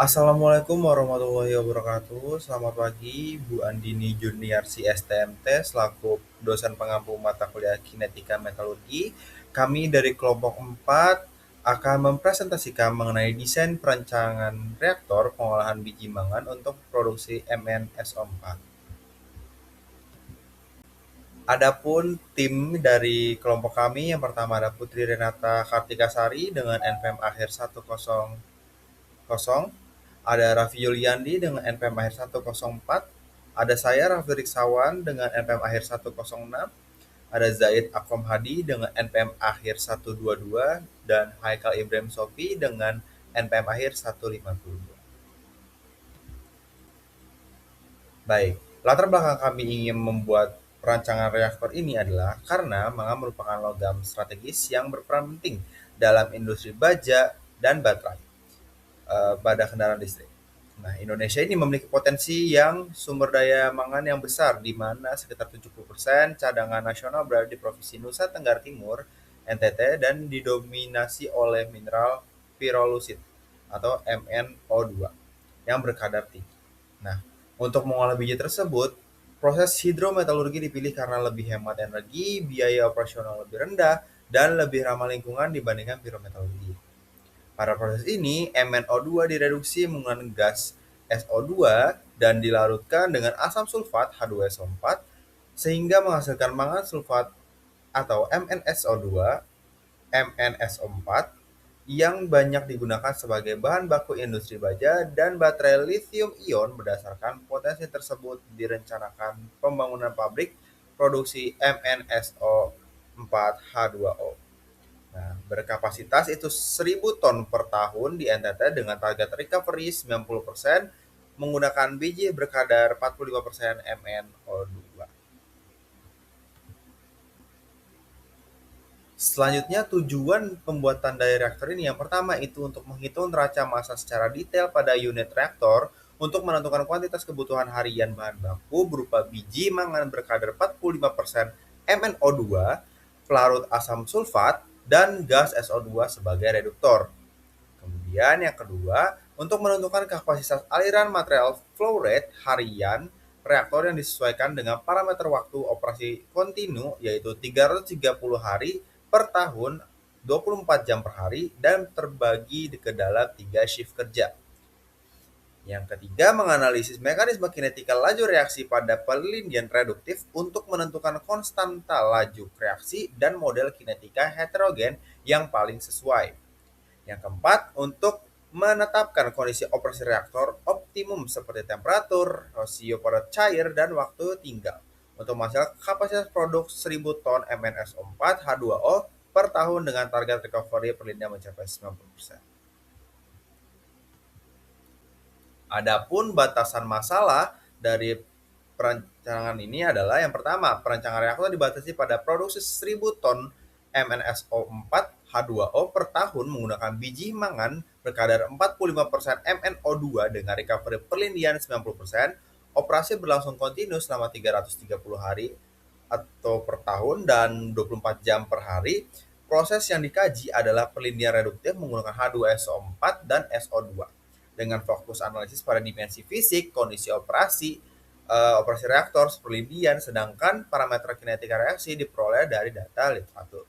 Assalamualaikum warahmatullahi wabarakatuh. Selamat pagi, Bu Andini Junior STMT selaku dosen pengampu mata kuliah Kinetika Metalurgi. Kami dari kelompok 4 akan mempresentasikan mengenai desain perancangan reaktor pengolahan biji mangan untuk produksi MnSO4. Adapun tim dari kelompok kami yang pertama ada Putri Renata Kartikasari dengan NPM akhir 100, ada Raffi Yuliandi dengan NPM akhir 104, ada saya Raffi Riksawan dengan NPM akhir 106, ada Zaid Akom Hadi dengan NPM akhir 122, dan Haikal Ibrahim Sofi dengan NPM akhir 152. Baik, latar belakang kami ingin membuat perancangan reaktor ini adalah karena mangan merupakan logam strategis yang berperan penting dalam industri baja dan baterai pada kendaraan listrik. Nah, Indonesia ini memiliki potensi yang sumber daya mangan yang besar, di mana sekitar 70% cadangan nasional berada di Provinsi Nusa Tenggara Timur, NTT, dan didominasi oleh mineral pirolusit atau MnO2 yang berkadar tinggi. Nah, untuk mengolah biji tersebut, proses hidrometalurgi dipilih karena lebih hemat energi, biaya operasional lebih rendah, dan lebih ramah lingkungan dibandingkan pirometalurgi. Pada proses ini, MnO2 direduksi menggunakan gas SO2 dan dilarutkan dengan asam sulfat H2SO4 sehingga menghasilkan mangan sulfat atau MnSO2, MnSO4 yang banyak digunakan sebagai bahan baku industri baja dan baterai lithium ion. Berdasarkan potensi tersebut direncanakan pembangunan pabrik produksi MnSO4H2O. Nah, berkapasitas itu 1.000 ton per tahun di NTT dengan target recovery 90% menggunakan biji berkadar 45% MnO2. Selanjutnya, tujuan pembuatan daya reaktor ini yang pertama itu untuk menghitung neraca massa secara detail pada unit reaktor untuk menentukan kuantitas kebutuhan harian bahan baku berupa biji mangan berkadar 45% MnO2, pelarut asam sulfat, dan gas SO2 sebagai reduktor. Kemudian yang kedua, untuk menentukan kapasitas aliran material flow rate harian reaktor yang disesuaikan dengan parameter waktu operasi kontinu yaitu 330 hari per tahun, 24 jam per hari, dan terbagi ke dalam 3 shift kerja. Yang ketiga, menganalisis mekanisme kinetika laju reaksi pada pelindian reduktif untuk menentukan konstanta laju reaksi dan model kinetika heterogen yang paling sesuai. Yang keempat, untuk menetapkan kondisi operasi reaktor optimum seperti temperatur, rasio padat cair, dan waktu tinggal untuk menghasilkan kapasitas produk 1.000 ton MnSO4 H2O per tahun dengan target recovery perlindian mencapai 90%. Adapun batasan masalah dari perancangan ini adalah yang pertama, perancangan reaktor dibatasi pada produksi 1.000 ton MnSO4 H2O per tahun menggunakan biji mangan berkadar 45% MnO2 dengan recovery perlindian 90%, operasi berlangsung kontinu selama 330 hari atau per tahun dan 24 jam per hari. Proses yang dikaji adalah perlindian reduktif menggunakan H2SO4 dan SO2 dengan fokus analisis pada dimensi fisik, kondisi operasi reaktor, perlindian, sedangkan parameter kinetika reaksi diperoleh dari data literatur.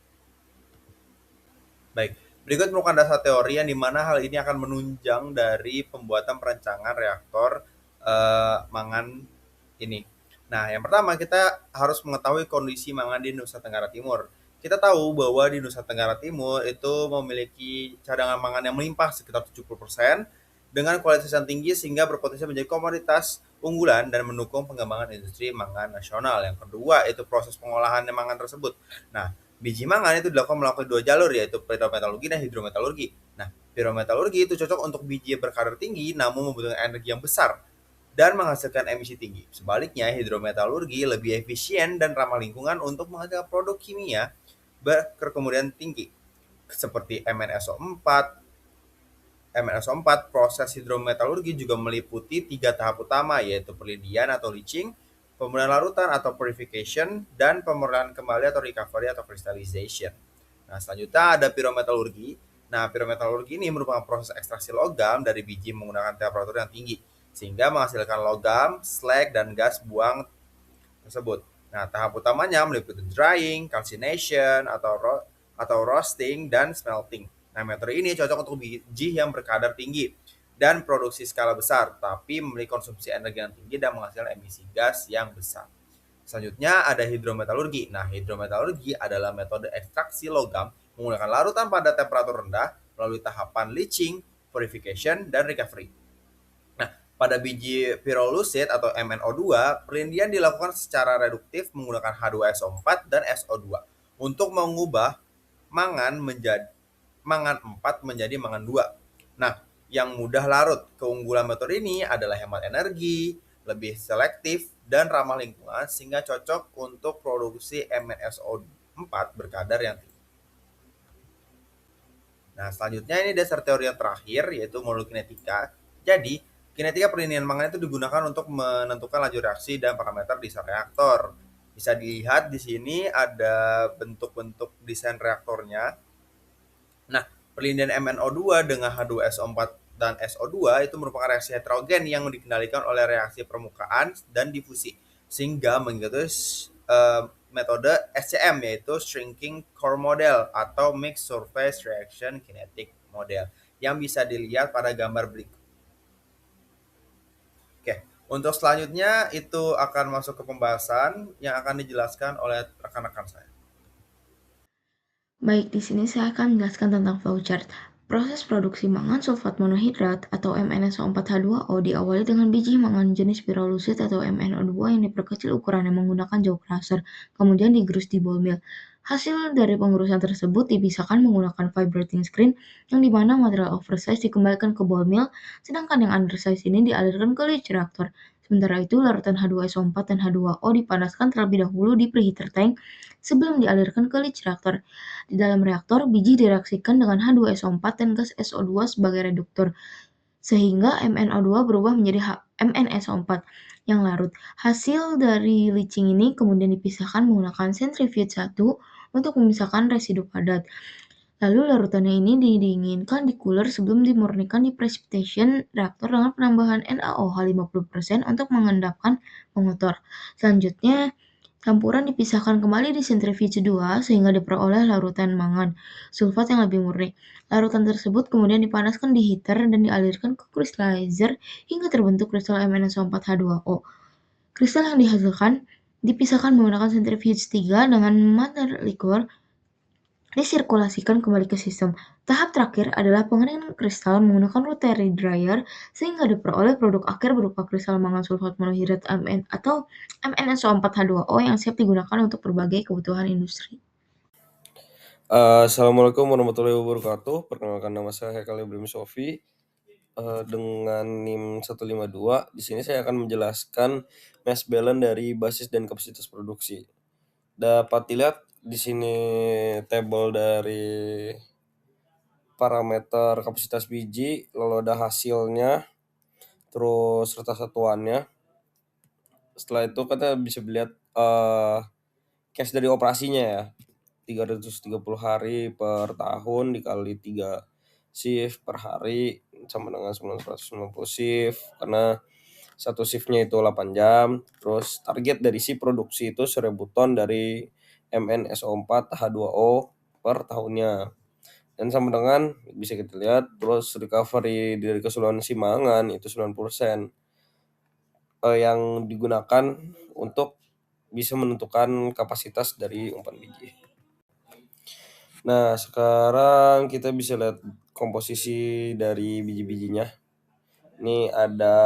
Baik, berikut merupakan dasar teori yang dimana hal ini akan menunjang dari pembuatan perancangan reaktor mangan ini. Nah, yang pertama kita harus mengetahui kondisi mangan di Nusa Tenggara Timur. Kita tahu bahwa di Nusa Tenggara Timur itu memiliki cadangan mangan yang melimpah sekitar 70% dengan kualitas yang tinggi sehingga berpotensi menjadi komoditas unggulan dan mendukung pengembangan industri mangan nasional. Yang kedua itu proses pengolahan mangan tersebut. Nah, biji mangan itu dilakukan melalui dua jalur yaitu pyrometalurgi dan hidrometalurgi. Nah, pyrometalurgi itu cocok untuk biji yang berkadar tinggi namun membutuhkan energi yang besar dan menghasilkan emisi tinggi. Sebaliknya, hidrometalurgi lebih efisien dan ramah lingkungan untuk menghasilkan produk kimia berkemudian tinggi seperti MnSO4. MnSO4 proses hidrometalurgi juga meliputi 3 tahap utama yaitu perlindian atau leaching, pemurnian larutan atau purification, dan pemurnian kembali atau recovery atau crystallization. Nah, selanjutnya ada pirometalurgi. Nah, pirometalurgi ini merupakan proses ekstraksi logam dari biji menggunakan temperatur yang tinggi, sehingga menghasilkan logam, slag, dan gas buang tersebut. Nah, tahap utamanya meliputi drying, calcination, atau roasting, dan smelting. Nah, metode ini cocok untuk biji yang berkadar tinggi dan produksi skala besar, tapi memiliki konsumsi energi yang tinggi dan menghasilkan emisi gas yang besar. Selanjutnya ada hidrometalurgi. Nah, hidrometalurgi adalah metode ekstraksi logam menggunakan larutan pada temperatur rendah melalui tahapan leaching, purification, dan recovery. Nah, pada biji pirolusit atau MnO2, perlindian dilakukan secara reduktif menggunakan H2SO4 dan SO2 untuk mengubah mangan menjadi mangan 4 menjadi mangan 2. Nah, yang mudah larut. Keunggulan metode ini adalah hemat energi, lebih selektif, dan ramah lingkungan sehingga cocok untuk produksi MnSO4 berkadar yang tinggi. Nah, selanjutnya ini dasar teori yang terakhir yaitu modul kinetika. Jadi, kinetika perlindungan mangan itu digunakan untuk menentukan laju reaksi dan parameter desain reaktor. Bisa dilihat di sini ada bentuk-bentuk desain reaktornya. Nah, perlindungan MnO2 dengan H2SO4 dan SO2 itu merupakan reaksi heterogen yang dikendalikan oleh reaksi permukaan dan difusi, sehingga mengikuti metode SCM yaitu Shrinking Core Model atau Mixed Surface Reaction Kinetic Model yang bisa dilihat pada gambar berikut. Oke, untuk selanjutnya itu akan masuk ke pembahasan yang akan dijelaskan oleh rekan-rekan saya. Baik, di sini saya akan menjelaskan tentang flowchart. Proses produksi mangan sulfat monohidrat atau MnSO4H2O diawali dengan biji mangan jenis pirolusit atau MnO2 yang diperkecil ukurannya menggunakan jauh laser, kemudian digerus di ball mill. Hasil dari pengurusan tersebut dipisahkan menggunakan vibrating screen, yang dimana material oversize dikembalikan ke ball mill, sedangkan yang undersize ini dialirkan ke leach reactor. Sementara itu, larutan H2SO4 dan H2O dipanaskan terlebih dahulu di preheater tank sebelum dialirkan ke leach reactor. Di dalam reaktor, biji direaksikan dengan H2SO4 dan gas SO2 sebagai reduktor, sehingga MnO2 berubah menjadi MnSO4 yang larut. Hasil dari leaching ini kemudian dipisahkan menggunakan centrifuge 1 untuk memisahkan residu padat. Lalu larutannya ini didinginkan di cooler sebelum dimurnikan di precipitation reaktor dengan penambahan NaOH 50% untuk mengendapkan pengotor. Selanjutnya, campuran dipisahkan kembali di centrifuge 2 sehingga diperoleh larutan mangan sulfat yang lebih murni. Larutan tersebut kemudian dipanaskan di heater dan dialirkan ke crystallizer hingga terbentuk kristal MnSO4H2O. Kristal yang dihasilkan dipisahkan menggunakan centrifuge 3 dengan mother liquor disirkulasikan kembali ke sistem. Tahap terakhir adalah pengeringan kristal menggunakan rotary dryer sehingga diperoleh produk akhir berupa kristal mangan sulfat monohidrat atau MnSO4H2O yang siap digunakan untuk berbagai kebutuhan industri. Assalamualaikum warahmatullahi wabarakatuh. Perkenalkan, nama saya Haikal Ibrahim Sofi dengan NIM 152. Di sini saya akan menjelaskan mass balance dari basis dan kapasitas produksi. Dapat dilihat di sini tabel dari parameter kapasitas biji, lalu ada hasilnya, terus serta satuannya. Setelah itu kita bisa melihat cash dari operasinya ya. 330 hari per tahun dikali 3 shift per hari sama dengan 990 shift, karena satu shiftnya itu 8 jam. Terus target dari si produksi itu 1000 ton dari MnSO4H2O per tahunnya, dan sama dengan bisa kita lihat. Terus recovery dari keseluruhan si mangan itu 90% yang digunakan untuk bisa menentukan kapasitas dari umpan biji. Nah, sekarang kita bisa lihat komposisi dari biji-bijinya. Ini ada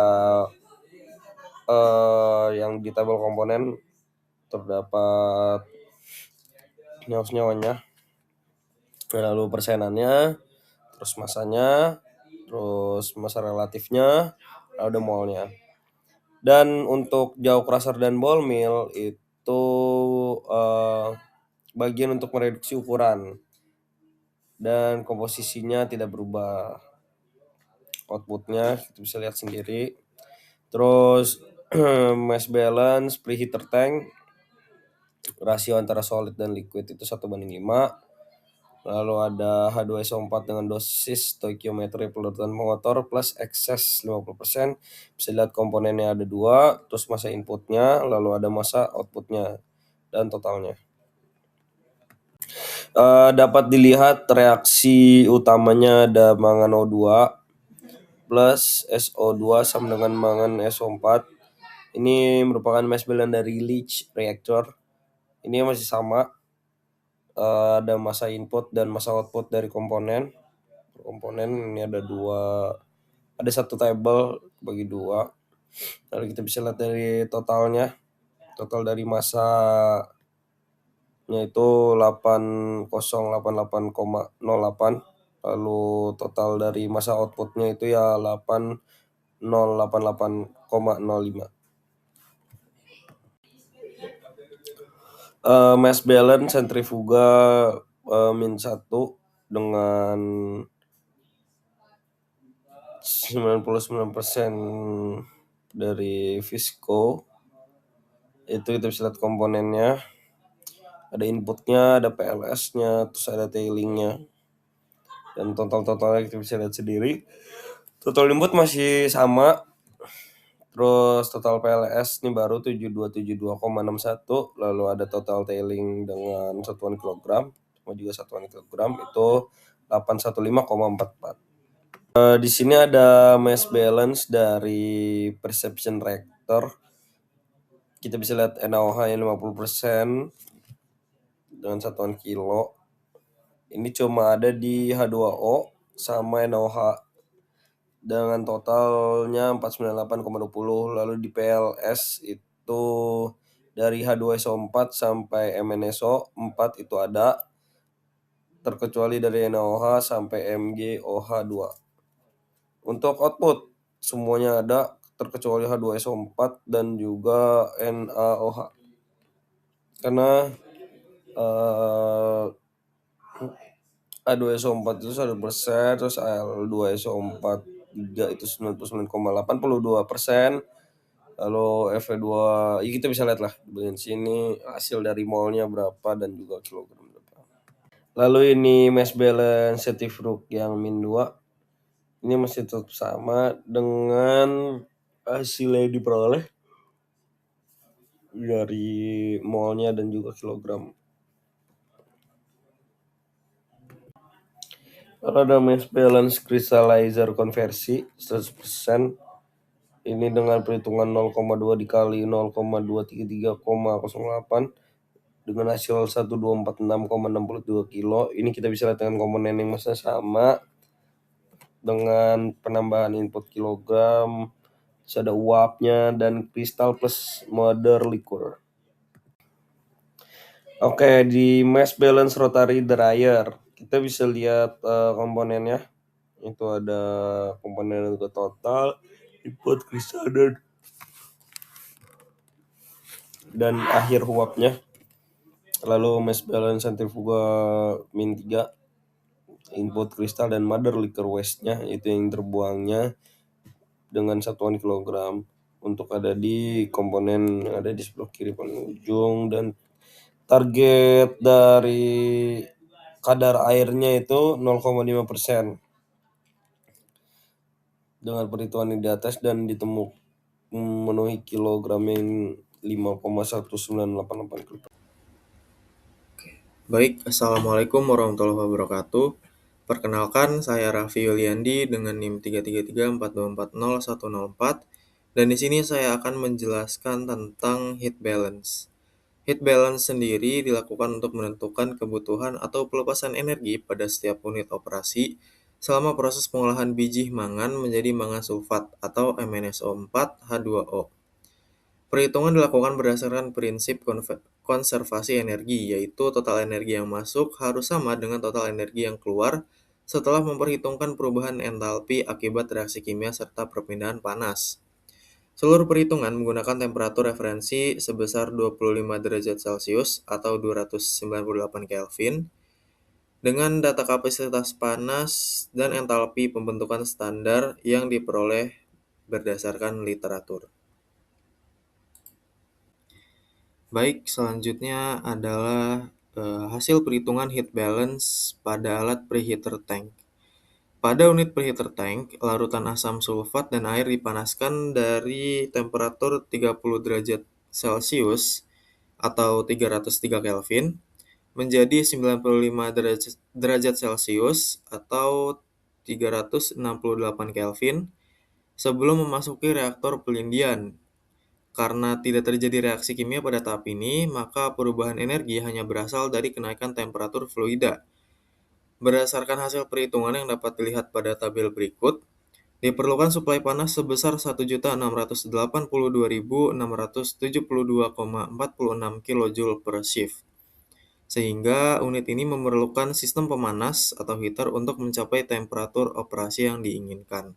yang di tabel komponen terdapat nyawa-nyawanya, lalu persenannya, terus masanya, terus masa relatifnya, lalu ada molnya. Dan untuk jaw crusher dan ball mill itu bagian untuk mereduksi ukuran dan komposisinya tidak berubah. Outputnya kita bisa lihat sendiri. Terus mass balance preheater tank, rasio antara solid dan liquid itu 1:5. Lalu ada H2SO4 dengan dosis stoikiometri pelurutan motor plus excess 50%. Bisa lihat komponennya ada 2, terus masa inputnya, lalu ada masa outputnya, dan totalnya. Dapat dilihat reaksi utamanya ada mangan O2 plus SO2 sama dengan mangan SO4. Ini merupakan mass balance dari Leach reactor. Ini masih sama. Ada masa input dan masa output dari komponen. Komponen ini ada satu table bagi 2. Lalu kita bisa lihat dari totalnya. Total dari masanya itu 8088,08. Lalu total dari masa outputnya itu ya 8088,05. Mass balance sentrifuga -1 dengan 99% dari Visco. Itu kita bisa lihat komponennya. Ada inputnya, ada PLS-nya, terus ada tailingnya. Dan total-totalnya kita bisa lihat sendiri. Total input masih sama. Terus total PLS ini baru 7272,61. Lalu ada total tailing dengan satuan kilogram, sama juga satuan kilogram itu 815,44. Di sini ada mass balance dari perception reactor. Kita bisa lihat NaOH-nya 50% dengan satuan kilo. Ini cuma ada di H2O sama NaOH dengan totalnya 498,20. Lalu di PLS itu dari H2SO4 sampai MnSO4 itu ada, terkecuali dari NaOH sampai MgOH2. Untuk output semuanya ada terkecuali H2SO4 dan juga NaOH. Karena H2SO4 itu 1%, terus Al2SO4 itu 99,82%. Lalu Fe2 ya kita bisa lihat lah di bagian sini hasil dari molnya berapa dan juga kilogram berapa. Lalu ini mass balance centrifuge yang -2. Ini masih tetap sama dengan hasil yang diperoleh dari molnya dan juga kilogram. Lalu ada mass balance crystallizer konversi 100%. Ini dengan perhitungan 0,2 dikali 0,233,08 dengan hasil 1246,62 kilo. Ini kita bisa lihat dengan komponen yang masih sama dengan penambahan input kilogram, terus ada uapnya dan kristal plus mother liquor. Oke, di mass balance rotary dryer kita bisa lihat komponennya. Itu ada komponen untuk total, input, kristal dan akhir uapnya. Lalu mass balance centrifuga -3, input kristal dan mother liquor waste-nya itu yang terbuangnya dengan satuan kilogram. Untuk ada di komponen ada di sebelah kiri paling ujung, dan target dari kadar airnya itu 0,5% dengan perhitungan di atas dan ditemukan memenuhi kilogram yang 5,1988 kilo. Baik, Assalamualaikum warahmatullahi wabarakatuh. Perkenalkan, saya Raffi Yuliandi dengan NIM 33342401004, dan di sini saya akan menjelaskan tentang heat balance. Heat balance sendiri dilakukan untuk menentukan kebutuhan atau pelepasan energi pada setiap unit operasi selama proses pengolahan biji mangan menjadi mangan sulfat atau MnSO4H2O. Perhitungan dilakukan berdasarkan prinsip konservasi energi, yaitu total energi yang masuk harus sama dengan total energi yang keluar setelah memperhitungkan perubahan entalpi akibat reaksi kimia serta perpindahan panas. Seluruh perhitungan menggunakan temperatur referensi sebesar 25 derajat Celcius atau 298 Kelvin dengan data kapasitas panas dan entalpi pembentukan standar yang diperoleh berdasarkan literatur. Baik, selanjutnya adalah hasil perhitungan heat balance pada alat preheater tank. Pada unit preheater tank, larutan asam sulfat dan air dipanaskan dari temperatur 30 derajat Celcius atau 303 Kelvin menjadi 95 derajat Celcius atau 368 Kelvin sebelum memasuki reaktor pelindian. Karena tidak terjadi reaksi kimia pada tahap ini, maka perubahan energi hanya berasal dari kenaikan temperatur fluida. Berdasarkan hasil perhitungan yang dapat dilihat pada tabel berikut, diperlukan suplai panas sebesar 1.682.672,46 kJ per shift. Sehingga unit ini memerlukan sistem pemanas atau heater untuk mencapai temperatur operasi yang diinginkan.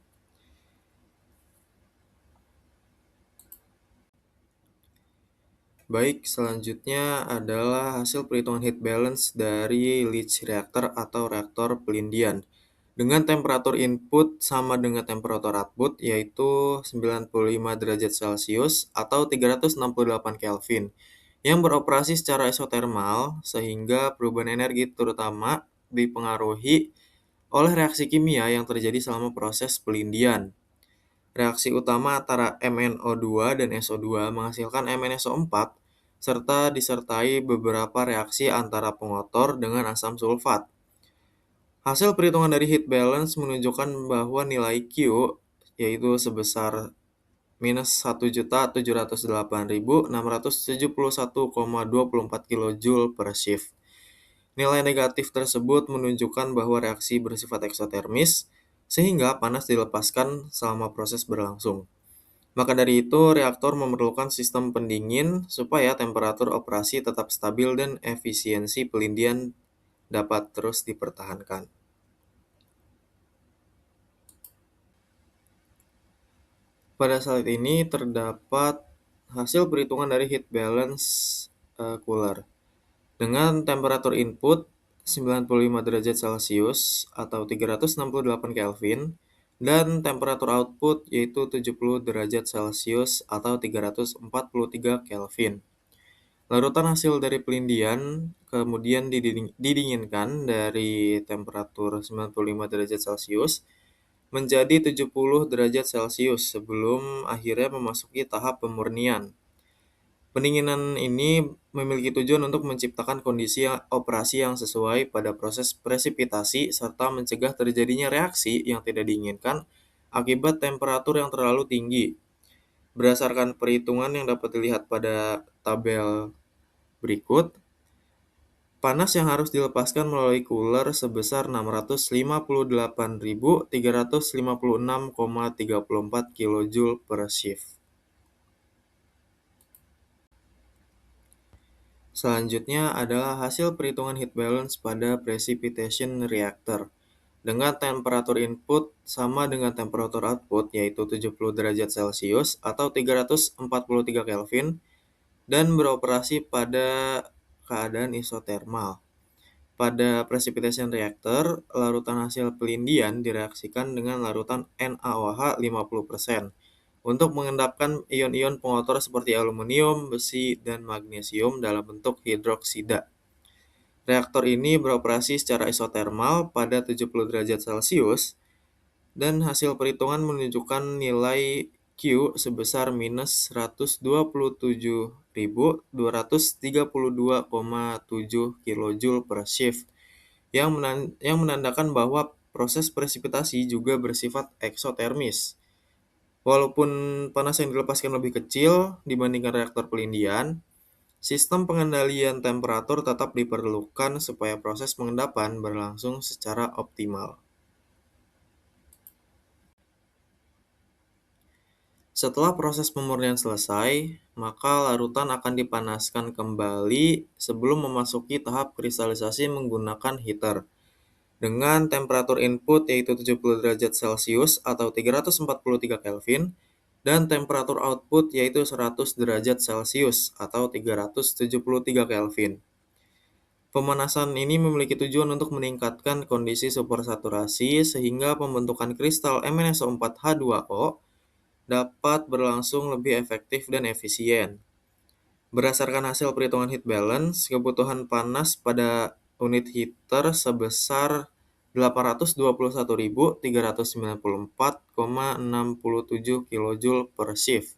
Baik, selanjutnya adalah hasil perhitungan heat balance dari Leach reactor atau reaktor pelindian. Dengan temperatur input sama dengan temperatur output, yaitu 95 derajat Celcius atau 368 Kelvin, yang beroperasi secara isotermal, sehingga perubahan energi terutama dipengaruhi oleh reaksi kimia yang terjadi selama proses pelindian. Reaksi utama antara MnO2 dan SO2 menghasilkan MnSO4 serta disertai beberapa reaksi antara pengotor dengan asam sulfat. Hasil perhitungan dari heat balance menunjukkan bahwa nilai Q yaitu sebesar minus 1.708.671,24 kJ per shift. Nilai negatif tersebut menunjukkan bahwa reaksi bersifat eksotermis, sehingga panas dilepaskan selama proses berlangsung. Maka dari itu, reaktor memerlukan sistem pendingin supaya temperatur operasi tetap stabil dan efisiensi pelindian dapat terus dipertahankan. Pada slide ini terdapat hasil perhitungan dari heat balance cooler. Dengan temperatur input 95 derajat Celcius atau 368 Kelvin dan temperatur output yaitu 70 derajat Celcius atau 343 Kelvin. Larutan hasil dari pelindian kemudian didinginkan dari temperatur 95 derajat Celcius menjadi 70 derajat Celcius sebelum akhirnya memasuki tahap pemurnian. Pendinginan ini memiliki tujuan untuk menciptakan kondisi operasi yang sesuai pada proses presipitasi serta mencegah terjadinya reaksi yang tidak diinginkan akibat temperatur yang terlalu tinggi. Berdasarkan perhitungan yang dapat dilihat pada tabel berikut, panas yang harus dilepaskan melalui cooler sebesar 658.356,34 kJ per shift. Selanjutnya adalah hasil perhitungan heat balance pada precipitation reactor. Dengan temperatur input sama dengan temperatur output yaitu 70 derajat Celcius atau 343 Kelvin dan beroperasi pada keadaan isotermal. Pada precipitation reactor, larutan hasil pelindian direaksikan dengan larutan NaOH 50% untuk mengendapkan ion-ion pengotor seperti aluminium, besi, dan magnesium dalam bentuk hidroksida. Reaktor ini beroperasi secara isotermal pada 70 derajat Celcius dan hasil perhitungan menunjukkan nilai Q sebesar minus 127.232,7 kJ per shift yang menandakan bahwa proses presipitasi juga bersifat eksotermis. Walaupun panas yang dilepaskan lebih kecil dibandingkan reaktor pelindian, sistem pengendalian temperatur tetap diperlukan supaya proses pengendapan berlangsung secara optimal. Setelah proses pemurnian selesai, maka larutan akan dipanaskan kembali sebelum memasuki tahap kristalisasi menggunakan heater. Dengan temperatur input yaitu 70 derajat Celcius atau 343 Kelvin dan temperatur output yaitu 100 derajat Celcius atau 373 Kelvin. Pemanasan ini memiliki tujuan untuk meningkatkan kondisi supersaturasi sehingga pembentukan kristal MnSO4H2O dapat berlangsung lebih efektif dan efisien. Berdasarkan hasil perhitungan heat balance, kebutuhan panas pada unit heater sebesar 821.394,67 kJ per shift,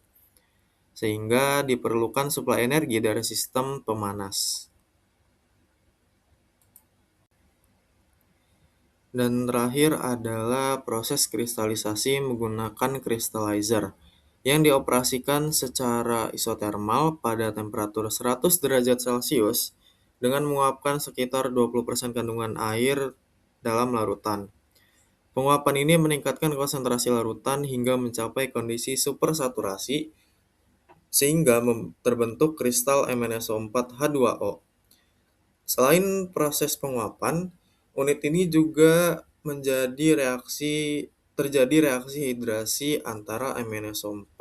sehingga diperlukan suplai energi dari sistem pemanas. Dan terakhir adalah proses kristalisasi menggunakan crystallizer yang dioperasikan secara isotermal pada temperatur 100 derajat Celcius dengan menguapkan sekitar 20% kandungan air dalam larutan. Penguapan ini meningkatkan konsentrasi larutan hingga mencapai kondisi supersaturasi sehingga terbentuk kristal MnSO4H2O. Selain proses penguapan, unit ini juga terjadi reaksi hidrasi antara MnSO4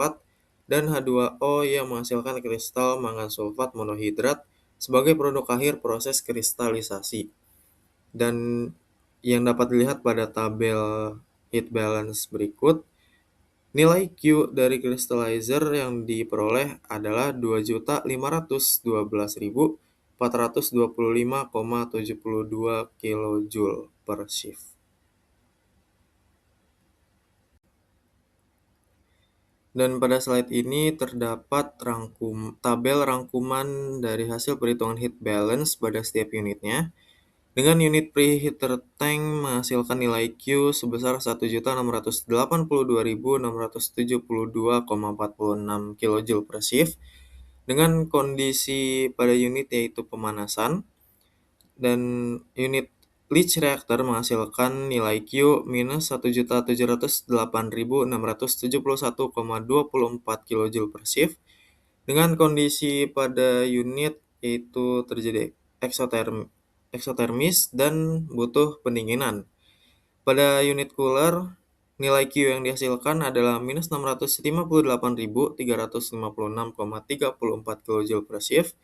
dan H2O yang menghasilkan kristal mangan sulfat monohidrat sebagai produk akhir proses kristalisasi. Dan yang dapat dilihat pada tabel heat balance berikut, nilai Q dari crystallizer yang diperoleh adalah 2.512.425,72 kJ per shift. Dan pada slide ini terdapat tabel rangkuman dari hasil perhitungan heat balance pada setiap unitnya. Dengan unit preheater tank menghasilkan nilai Q sebesar 1.682.672,46 kJ per shift dengan kondisi pada unit yaitu pemanasan, dan unit Leach reactor menghasilkan nilai Q minus 1.708.671,24 kJ per shift dengan kondisi pada unit yaitu terjadi eksotermis dan butuh pendinginan. Pada unit cooler, nilai Q yang dihasilkan adalah minus 658.356,34 kJ per shift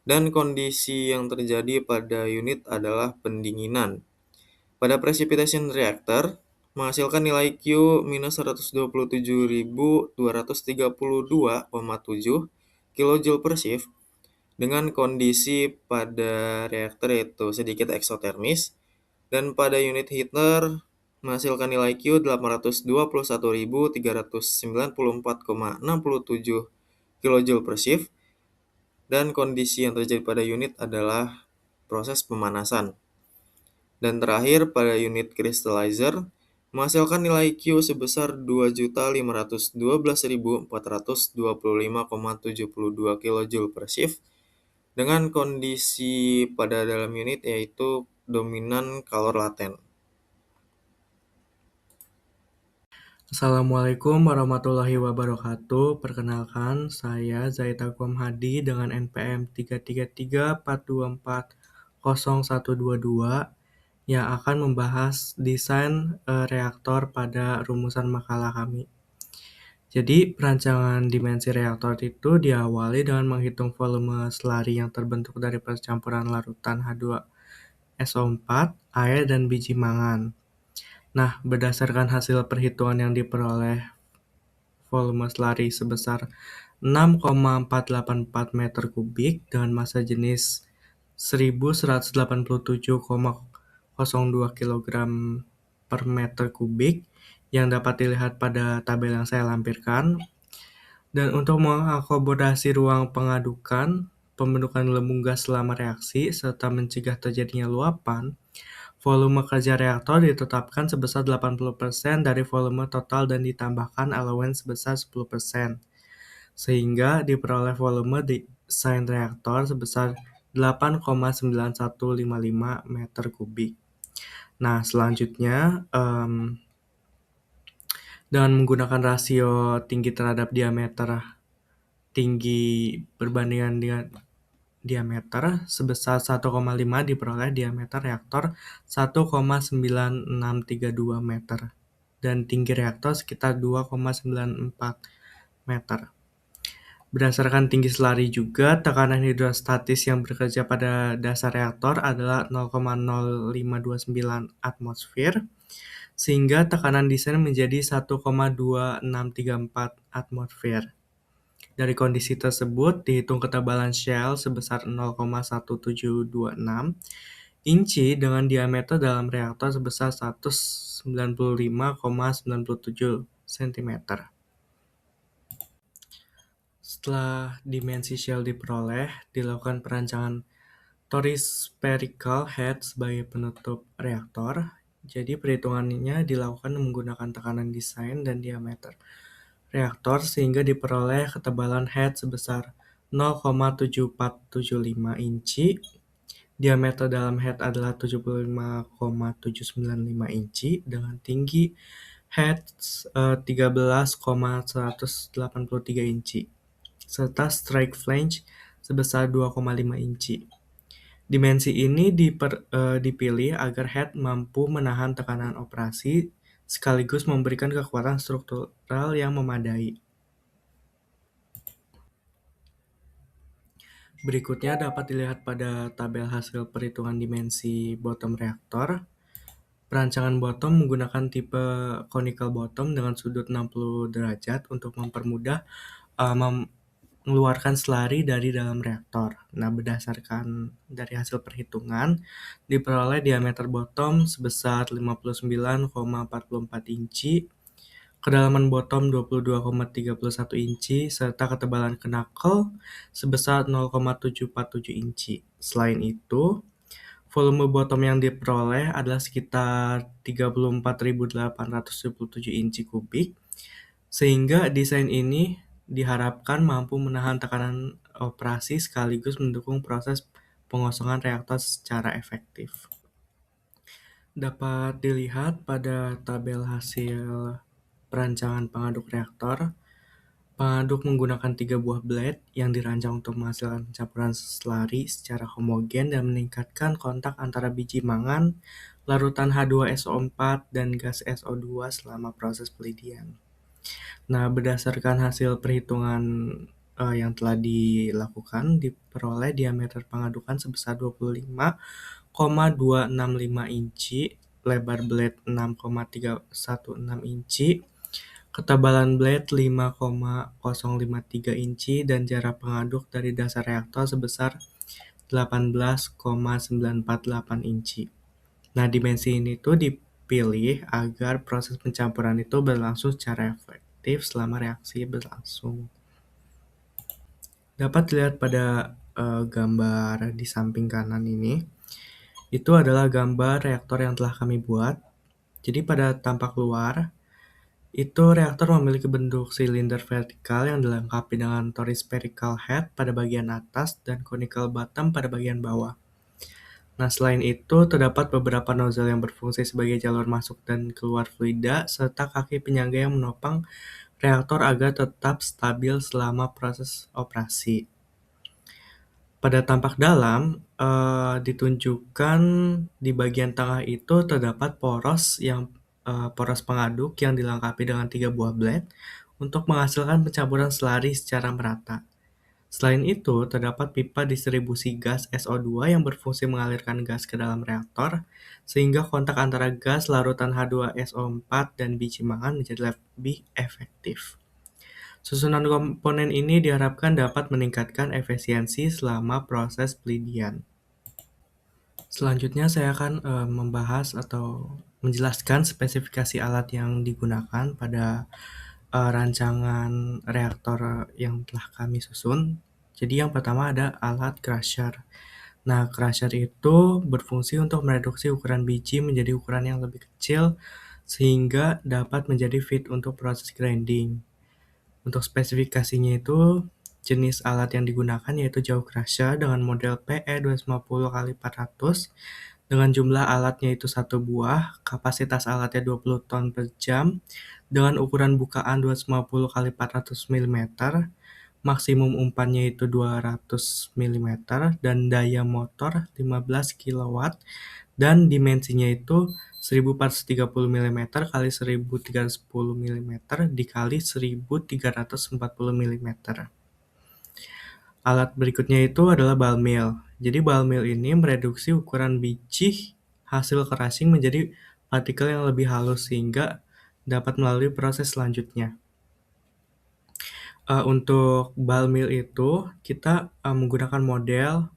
dan kondisi yang terjadi pada unit adalah pendinginan. Pada precipitation reactor, menghasilkan nilai Q minus 127.232,7 kJ per shift dengan kondisi pada reaktor yaitu sedikit eksotermis, dan pada unit heater menghasilkan nilai Q 821.394,67 kJ per shift dan kondisi yang terjadi pada unit adalah proses pemanasan. Dan terakhir pada unit crystallizer menghasilkan nilai Q sebesar 2.512.425,72 kJ per shift dengan kondisi pada dalam unit yaitu dominan kalor laten. Assalamualaikum warahmatullahi wabarakatuh. Perkenalkan, saya Zaid Aqwam Hadi dengan NPM 333424012 yang akan membahas desain reaktor pada rumusan makalah kami. Jadi, perancangan dimensi reaktor itu diawali dengan menghitung volume slurry yang terbentuk dari percampuran larutan H2SO4, air, dan biji mangan. Nah, berdasarkan hasil perhitungan yang diperoleh volume slurry sebesar 6,484 meter kubik dengan massa jenis 1187,02 kg per meter kubik yang dapat dilihat pada tabel yang saya lampirkan. Dan untuk mengakomodasi ruang pengadukan, pembentukan lembung gas selama reaksi, serta mencegah terjadinya luapan, volume kerja reaktor ditetapkan sebesar 80% dari volume total dan ditambahkan allowance sebesar 10%, sehingga diperoleh volume desain reaktor sebesar 8,9155 meter kubik. Nah, selanjutnya, dengan menggunakan rasio tinggi terhadap diameter tinggi berbandingan dengan diameter sebesar 1,5 diperoleh diameter reaktor 1,9632 meter dan tinggi reaktor sekitar 2,94 meter. Berdasarkan tinggi slurry juga, tekanan hidrostatis yang bekerja pada dasar reaktor adalah 0,0529 atmosfer, sehingga tekanan desain menjadi 1,2634 atmosfer. Dari kondisi tersebut, dihitung ketebalan shell sebesar 0,1726 inci dengan diameter dalam reaktor sebesar 195,97 cm. Setelah dimensi shell diperoleh, dilakukan perancangan Torus spherical head sebagai penutup reaktor. Jadi perhitungannya dilakukan menggunakan tekanan desain dan diameter reaktor sehingga diperoleh ketebalan head sebesar 0,7475 inci. Diameter dalam head adalah 75,795 inci dengan tinggi head 13,183 inci serta strike flange sebesar 2,5 inci. Dimensi ini dipilih agar head mampu menahan tekanan operasi sekaligus memberikan kekuatan struktural yang memadai. Berikutnya dapat dilihat pada tabel hasil perhitungan dimensi bottom reaktor. Perancangan bottom menggunakan tipe conical bottom dengan sudut 60 derajat untuk mempermudah mengeluarkan slurry dari dalam reaktor. Nah, berdasarkan dari hasil perhitungan, diperoleh diameter bottom sebesar 59,44 inci, kedalaman bottom 22,31 inci, serta ketebalan knuckle sebesar 0,747 inci. Selain itu, volume bottom yang diperoleh adalah sekitar 34.877 inci kubik, sehingga desain ini diharapkan mampu menahan tekanan operasi sekaligus mendukung proses pengosongan reaktor secara efektif. Dapat dilihat pada tabel hasil perancangan pengaduk reaktor. Pengaduk menggunakan 3 buah blade yang dirancang untuk menghasilkan campuran slurry secara homogen dan meningkatkan kontak antara biji mangan, larutan H2SO4, dan gas SO2 selama proses penelitian. Nah, berdasarkan hasil perhitungan yang telah dilakukan, diperoleh diameter pengadukan sebesar 25,265 inci, lebar blade 6,316 inci, ketebalan blade 5,053 inci, dan jarak pengaduk dari dasar reaktor sebesar 18,948 inci. Nah, dimensi ini tuh dipilih agar proses pencampuran itu berlangsung secara efektif selama reaksi berlangsung. Dapat dilihat pada gambar di samping kanan ini. Itu adalah gambar reaktor yang telah kami buat. Jadi pada tampak luar, itu reaktor memiliki bentuk silinder vertikal yang dilengkapi dengan torus spherical head pada bagian atas dan conical bottom pada bagian bawah. Nah, selain itu, terdapat beberapa nozzle yang berfungsi sebagai jalur masuk dan keluar fluida, serta kaki penyangga yang menopang reaktor agar tetap stabil selama proses operasi. Pada tampak dalam, ditunjukkan di bagian tengah itu terdapat poros pengaduk yang dilengkapi dengan 3 buah blade untuk menghasilkan pencampuran slurry secara merata. Selain itu, terdapat pipa distribusi gas SO2 yang berfungsi mengalirkan gas ke dalam reaktor, sehingga kontak antara gas larutan H2SO4 dan biji mangan menjadi lebih efektif. Susunan komponen ini diharapkan dapat meningkatkan efisiensi selama proses peledian. Selanjutnya saya akan membahas atau menjelaskan spesifikasi alat yang digunakan pada rancangan reaktor yang telah kami susun. Jadi yang pertama ada alat crusher. Nah, crusher itu berfungsi untuk mereduksi ukuran biji menjadi ukuran yang lebih kecil sehingga dapat menjadi fit untuk proses grinding. Untuk spesifikasinya itu, jenis alat yang digunakan yaitu jaw crusher dengan model PE250x400 dengan jumlah alatnya itu 1 buah, kapasitas alatnya 20 ton per jam, dengan ukuran bukaan 250x400 mm, maksimum umpannya itu 200 mm, dan daya motor 15 kW, dan dimensinya itu 1430 mm kali 1310 mm dikali 1340 mm. Alat berikutnya itu adalah ball mill. Jadi ball mill ini mereduksi ukuran biji hasil crushing menjadi partikel yang lebih halus sehingga dapat melalui proses selanjutnya. Untuk ball mill itu kita menggunakan model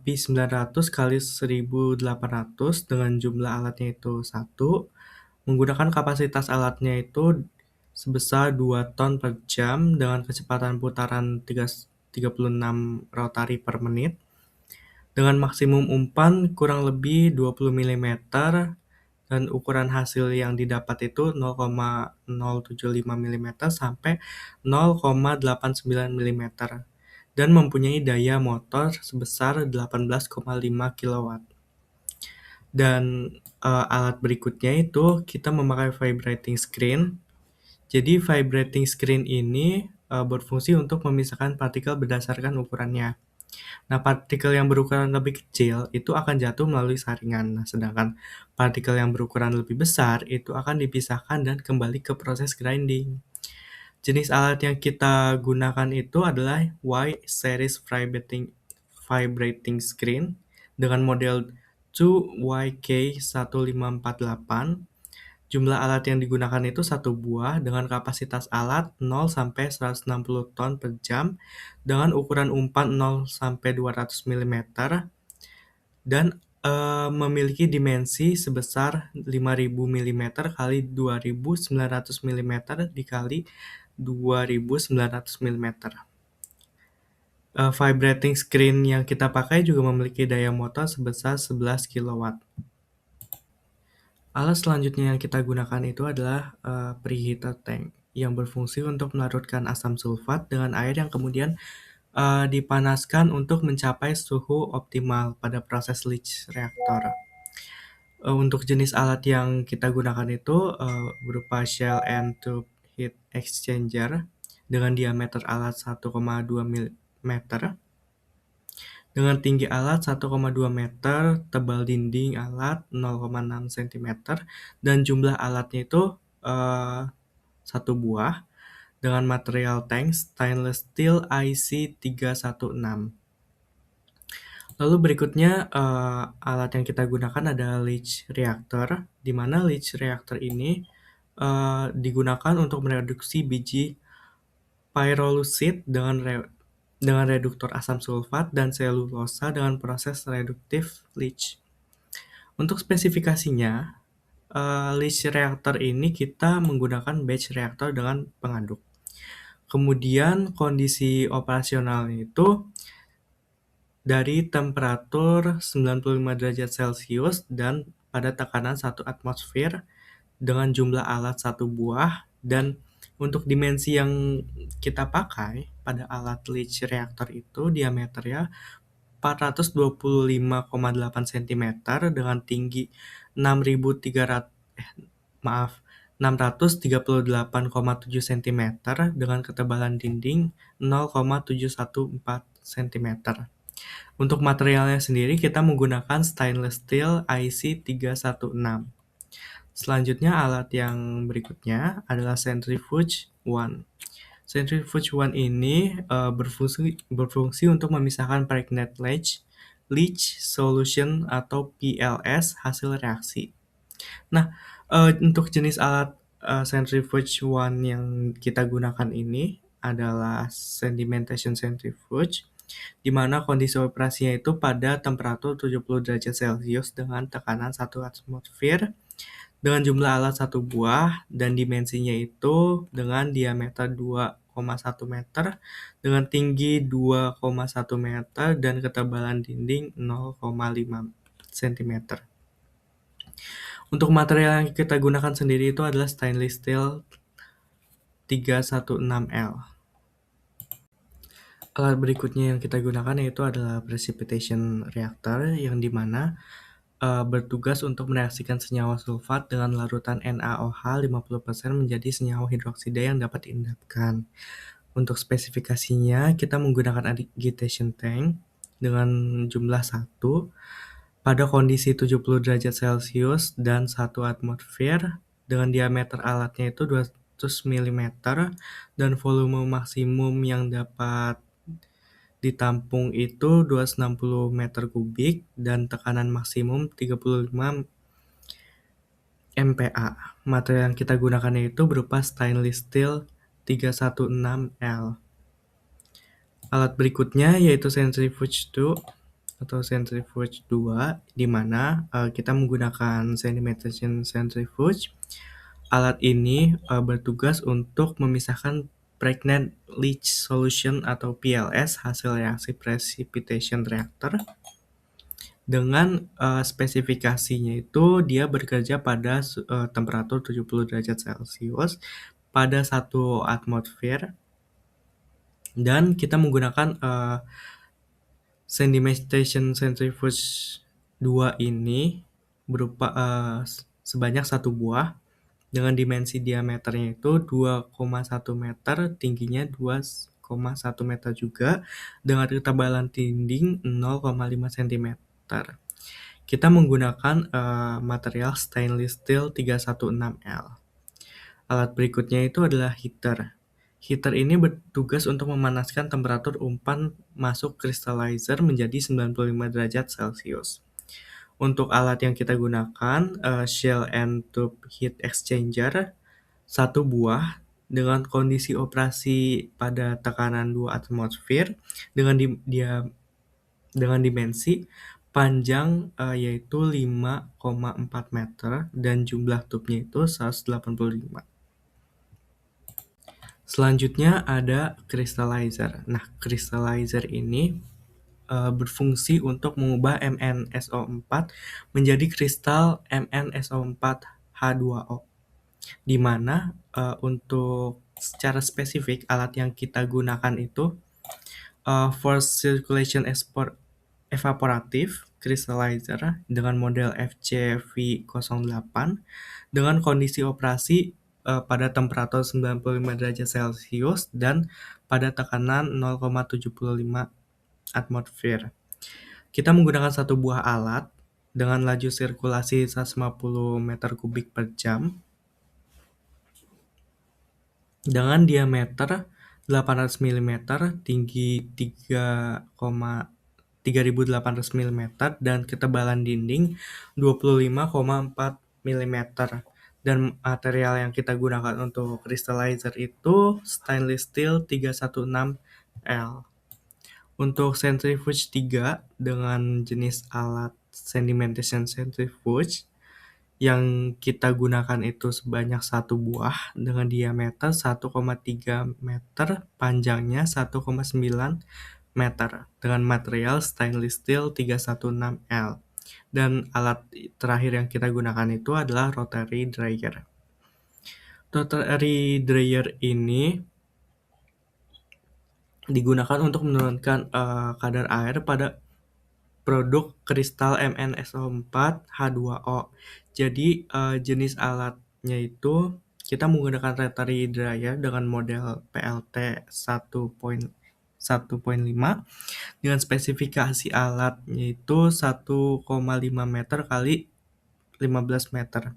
P900 kali 1800 dengan jumlah alatnya itu 1, menggunakan kapasitas alatnya itu sebesar 2 ton per jam dengan kecepatan putaran 36 rotari per menit, dengan maksimum umpan kurang lebih 20 mm dan ukuran hasil yang didapat itu 0,075 mm sampai 0,89 mm dan mempunyai daya motor sebesar 18,5 kW. Dan alat berikutnya itu kita memakai vibrating screen. Jadi vibrating screen ini berfungsi untuk memisahkan partikel berdasarkan ukurannya. Nah, partikel yang berukuran lebih kecil itu akan jatuh melalui saringan. Nah, sedangkan partikel yang berukuran lebih besar itu akan dipisahkan dan kembali ke proses grinding. Jenis alat yang kita gunakan itu adalah Y-series vibrating screen dengan model 2YK1548. Jumlah alat yang digunakan itu 1 buah dengan kapasitas alat 0 sampai 160 ton per jam dengan ukuran umpan 0 sampai 200 mm dan memiliki dimensi sebesar 5000 mm kali 2900 mm dikali 2900 mm. Vibrating screen yang kita pakai juga memiliki daya motor sebesar 11 kW. Alat selanjutnya yang kita gunakan itu adalah preheater tank yang berfungsi untuk melarutkan asam sulfat dengan air yang kemudian dipanaskan untuk mencapai suhu optimal pada proses leach reaktor. Untuk jenis alat yang kita gunakan itu berupa shell and tube heat exchanger dengan diameter alat 1,2 mm dengan tinggi alat 1,2 meter, tebal dinding alat 0,6 cm, dan jumlah alatnya itu 1 buah dengan material tank stainless steel IC316. Lalu berikutnya alat yang kita gunakan adalah leach reactor, di mana leach reactor ini digunakan untuk mereduksi biji pyrolusite dengan reduktor asam sulfat dan selulosa dengan proses reduktif leach. Untuk spesifikasinya, leach reactor ini kita menggunakan batch reactor dengan pengaduk. Kemudian kondisi operasionalnya itu dari temperatur 95 derajat Celcius dan pada tekanan 1 atmosfer dengan jumlah alat 1 buah, dan untuk dimensi yang kita pakai pada alat leach reactor itu diameternya 425,8 cm dengan tinggi 638,7 cm dengan ketebalan dinding 0,714 cm. Untuk materialnya sendiri kita menggunakan stainless steel IC316. Selanjutnya alat yang berikutnya adalah Centrifuge One. Centrifuge One ini berfungsi untuk memisahkan pregnant leach solution atau PLS hasil reaksi. Nah, untuk jenis alat Centrifuge One yang kita gunakan ini adalah sedimentation centrifuge, di mana kondisi operasinya itu pada temperatur 70 derajat Celcius dengan tekanan 1 atmosfer dengan jumlah alat 1 buah dan dimensinya itu dengan diameter 2,1 meter dengan tinggi 2,1 meter dan ketebalan dinding 0,5 cm. Untuk material yang kita gunakan sendiri itu adalah stainless steel 316L. Alat berikutnya yang kita gunakan yaitu adalah precipitation reactor yang dimana bertugas untuk mereaksikan senyawa sulfat dengan larutan NaOH 50% menjadi senyawa hidroksida yang dapat diendapkan. Untuk spesifikasinya, kita menggunakan agitation tank dengan jumlah 1 pada kondisi 70 derajat Celcius dan 1 atmosfer dengan diameter alatnya itu 200 mm dan volume maksimum yang dapat ditampung itu 260 meter kubik dan tekanan maksimum 35 MPa. Material yang kita gunakan itu berupa stainless steel 316L. Alat berikutnya yaitu centrifuge 2 atau centrifuge 2, di mana kita menggunakan sedimentation centrifuge. Alat ini bertugas untuk memisahkan pregnant leach solution atau PLS hasil reaksi precipitation reactor. Dengan spesifikasinya itu dia bekerja pada temperatur 70 derajat Celcius pada 1 atmosfer, dan kita menggunakan sedimentation centrifuge 2 ini berupa sebanyak 1 buah dengan dimensi diameternya itu 2,1 meter, tingginya 2,1 meter juga, dengan ketebalan dinding 0,5 cm. Kita menggunakan material stainless steel 316L. Alat berikutnya itu adalah heater. Heater ini bertugas untuk memanaskan temperatur umpan masuk crystallizer menjadi 95 derajat Celcius. Untuk alat yang kita gunakan, shell and tube heat exchanger, 1 buah dengan kondisi operasi pada tekanan 2 atmosfer dengan dimensi panjang yaitu 5,4 meter dan jumlah tubnya itu 185. Selanjutnya ada crystallizer. Nah, crystallizer ini berfungsi untuk mengubah MnSO4 menjadi kristal MnSO4H2O, di mana untuk secara spesifik alat yang kita gunakan itu force circulation evaporative crystallizer dengan model FCV08 dengan kondisi operasi pada temperatur 95 derajat Celcius dan pada tekanan 0,75 atmosfer. Kita menggunakan 1 buah alat dengan laju sirkulasi 150 meter kubik per jam dengan diameter 800 mm, tinggi 3.800 mm, dan ketebalan dinding 25,4 mm. Dan material yang kita gunakan untuk crystallizer itu stainless steel 316L. Untuk centrifuge 3 dengan jenis alat sedimentation centrifuge yang kita gunakan itu sebanyak 1 buah dengan diameter 1,3 meter, panjangnya 1,9 meter dengan material stainless steel 316L. Dan alat terakhir yang kita gunakan itu adalah rotary dryer. Rotary dryer ini digunakan untuk menurunkan kadar air pada produk kristal MnSO4H2O. Jadi jenis alatnya itu kita menggunakan rotary dryer dengan model PLT 1.5 dengan spesifikasi alatnya itu 1,5 meter kali 15 meter.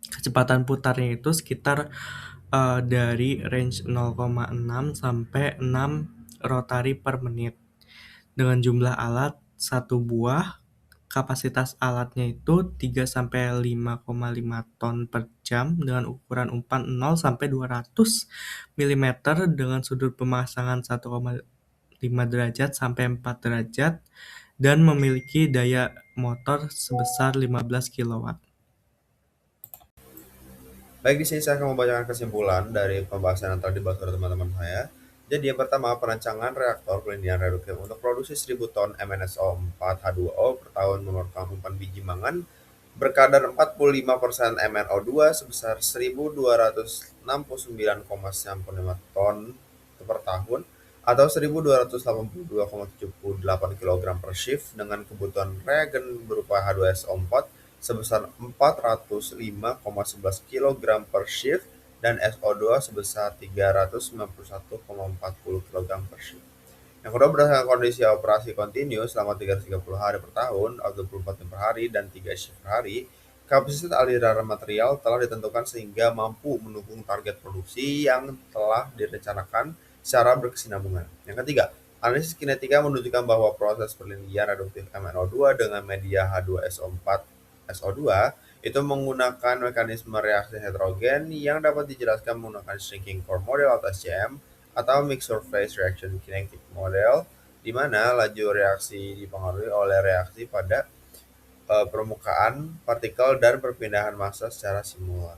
Kecepatan putarnya itu sekitar dari range 0,6 sampai 6 rotari per menit. Dengan jumlah alat 1 buah, kapasitas alatnya itu 3 sampai 5,5 ton per jam dengan ukuran umpan 0 sampai 200 mm dengan sudut pemasangan 1,5 derajat sampai 4 derajat dan memiliki daya motor sebesar 15 kW. Baik, di sini saya akan membacakan kesimpulan dari pembahasan yang telah dibahas oleh teman-teman saya. Jadi yang pertama, perancangan reaktor pelindungan reduktif untuk produksi 1000 ton MnSO4H2O per tahun memerlukan umpan biji mangan berkadar 45% MnO2 sebesar 1.269,95 ton per tahun atau 1.282,78 kg per shift dengan kebutuhan reagen berupa H2SO4 sebesar 405,11 kg per shift dan SO2 sebesar 391,40 kg per shift. Yang kedua, berdasarkan kondisi operasi kontinu selama 330 hari per tahun atau 24 jam per hari dan 3 shift per hari, kapasitas aliran material telah ditentukan sehingga mampu mendukung target produksi yang telah direncanakan secara berkesinambungan. Yang ketiga, analisis kinetika menunjukkan bahwa proses perlindungan reduktif MnO2 dengan media H2SO4 SO2 Itu menggunakan mekanisme reaksi heterogen yang dapat dijelaskan menggunakan shrinking core model atau SCM atau mixed surface reaction kinetic model, di mana laju reaksi dipengaruhi oleh reaksi pada permukaan partikel dan perpindahan massa secara simulan.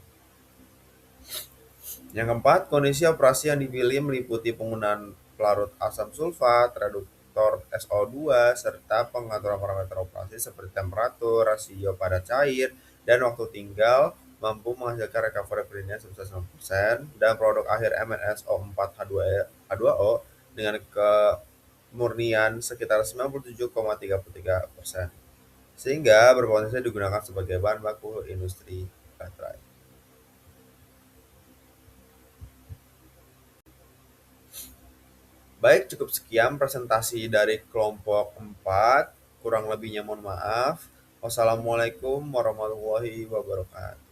Yang keempat, kondisi operasi yang dipilih meliputi penggunaan pelarut asam sulfat, reduktor SO2, serta pengaturan parameter operasi seperti temperatur, rasio padat cair, dan waktu tinggal mampu menghasilkan recovery free-nya sebesar 90% dan produk akhir MnSO4H2O dengan kemurnian sekitar 97,33%, sehingga berpotensi digunakan sebagai bahan baku industri baterai. Baik, cukup sekian presentasi dari kelompok 4. Kurang lebihnya mohon maaf. Wassalamualaikum warahmatullahi wabarakatuh.